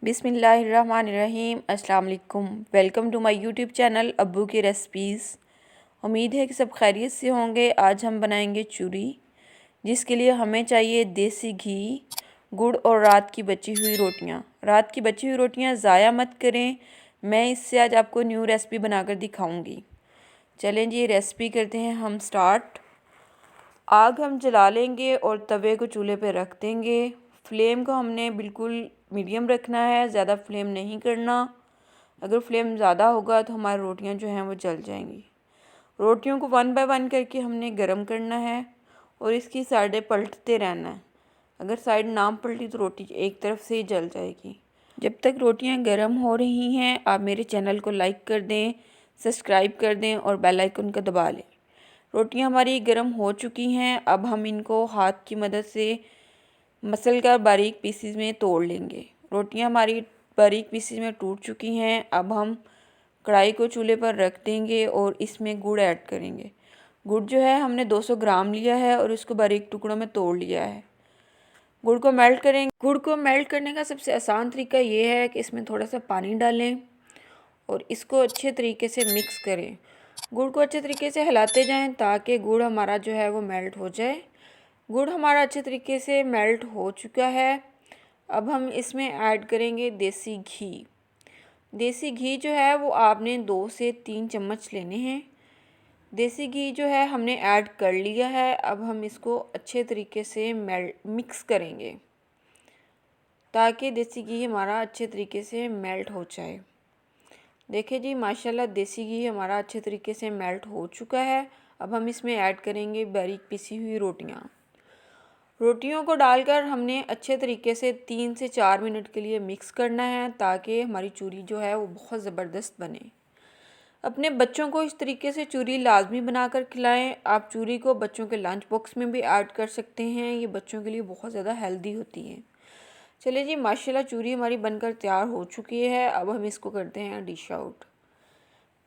बिस्मिल्लाहिर्रहमानिर्रहीम। अस्सलाम वालेकुम। Welcome to my YouTube channel अब्बू की रेसिपीज़। उम्मीद है कि सब खैरियत से होंगे। आज हम बनाएंगे चूरी, जिसके लिए हमें चाहिए देसी घी, गुड़ और रात की बची हुई रोटियां। रात की बची हुई रोटियां ज़ाया मत करें। मैं इससे आज आपको न्यू रेसिपी बनाकर दिखाऊंगी। चलें जी, रेसिपी करते हैं हम स्टार्ट। आग हम जला लेंगे और तवे को चूल्हे पे रख देंगे। फ्लेम को हमने बिल्कुल मीडियम रखना है, ज़्यादा फ्लेम नहीं करना। अगर फ्लेम ज़्यादा होगा तो हमारी रोटियां जो हैं वो जल जाएंगी। रोटियों को 1 बाय 1 करके हमने गरम करना है और इसकी साइडें पलटते रहना है। अगर साइड ना पलटी तो रोटी एक तरफ से ही जल जाएगी। जब तक रोटियां गरम हो रही हैं, आप मेरे चैनल को लाइक कर दें, सब्सक्राइब कर दें और बेल आइकन को दबा लें। रोटियां हमारी गर्म हो चुकी हैं। अब हम इनको हाथ की मदद से मसल कर बारीक पीसीज में तोड़ लेंगे। रोटियां हमारी बारीक पीसीज में टूट चुकी हैं। अब हम कढ़ाई को चूल्हे पर रख देंगे और इसमें गुड़ ऐड करेंगे। गुड़ जो है हमने 200 ग्राम लिया है और इसको बारीक टुकड़ों में तोड़ लिया है। गुड़ को मेल्ट करेंगे। गुड़ को मेल्ट करने का सबसे आसान तरीका ये है कि इसमें थोड़ा सा पानी डालें और इसको अच्छे तरीके से मिक्स करें। गुड़ को अच्छे तरीके से हिलाते जाएं ताकि गुड़ हमारा जो है वो मेल्ट हो जाए। गुड़ हमारा अच्छे तरीके से मेल्ट हो चुका है। अब हम इसमें ऐड करेंगे देसी घी। देसी घी जो है वो आपने 2 से 3 चम्मच लेने हैं। देसी घी जो है हमने ऐड कर लिया है। अब हम इसको अच्छे तरीके से मिक्स करेंगे ताकि देसी घी हमारा अच्छे तरीके से मेल्ट हो जाए। देखिए जी, माशाल्लाह देसी घी हमारा अच्छे तरीके से मेल्ट हो चुका है। अब हम इसमें ऐड करेंगे बारीक पिसी हुई रोटियां। रोटियों को डालकर हमने अच्छे तरीके से 3 से 4 मिनट के लिए मिक्स करना है ताकि हमारी चूरी जो है वो बहुत ज़बरदस्त बने। अपने बच्चों को इस तरीके से चूरी लाजमी बनाकर खिलाएं। आप चूरी को बच्चों के लंच बॉक्स में भी ऐड कर सकते हैं। ये बच्चों के लिए बहुत ज़्यादा हेल्दी होती है। चलिए जी, माशाल्लाह चूरी हमारी बनकर तैयार हो चुकी है। अब हम इसको करते हैं डिश आउट।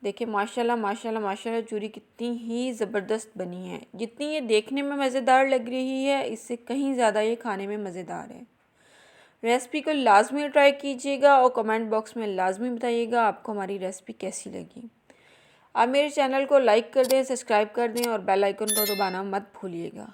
देखिए माशाल्लाह माशाल्लाह माशाल्लाह चूरी कितनी ही ज़बरदस्त बनी है। जितनी ये देखने में मज़ेदार लग रही है, इससे कहीं ज़्यादा ये खाने में मज़ेदार है। रेसिपी को लाजमी ट्राई कीजिएगा और कमेंट बॉक्स में लाजमी बताइएगा आपको हमारी रेसिपी कैसी लगी। आप मेरे चैनल को लाइक कर दें, सब्सक्राइब कर दें और बेल आइकन को दबाना मत भूलिएगा।